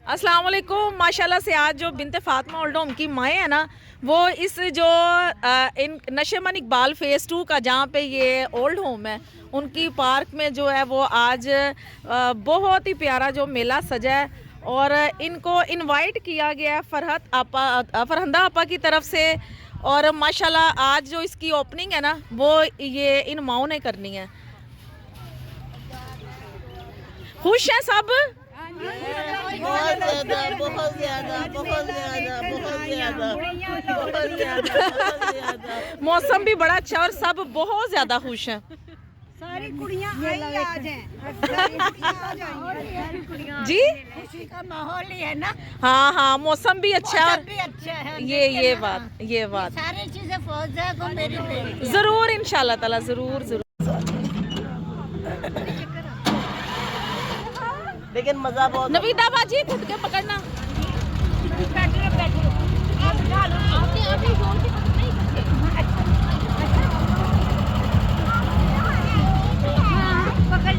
अस्सलाम वालेकुम। माशाल्लाह से आज जो बिनते फातिमा ओल्ड होम की माएँ हैं ना, वो इस जो इन नशेमन इकबाल फ़ेज़ 2 का जहाँ पे ये ओल्ड होम है, उनकी पार्क में जो है वो आज बहुत ही प्यारा जो मेला सजा है और इनको इनवाइट किया गया है फरहंदा आपा की तरफ से। और माशाल्लाह आज जो इसकी ओपनिंग है ना, वो ये इन माओं ने करनी है। खुश हैं सब? बहुत ज्यादा, बहुत ज्यादा, बहुत ज्यादा, बहुत ज्यादा, बहुत ज्यादा, बहुत ज्यादा। मौसम भी बड़ा अच्छा और सब बहुत ज्यादा खुश हैं। सारी कुड़ियां आई आज हैं। जी खुशी का माहौल ही है ना। हाँ हाँ, मौसम भी अच्छा है मौसम और भी अच्छा है। ये बात सारी चीजें फौजा को मेरी बेटी जरूर इंशाल्लाह ताला जरूर जरूर। लेकिन मजा बहुत। नवीदा बाजी खुद के पकड़ना। पकड़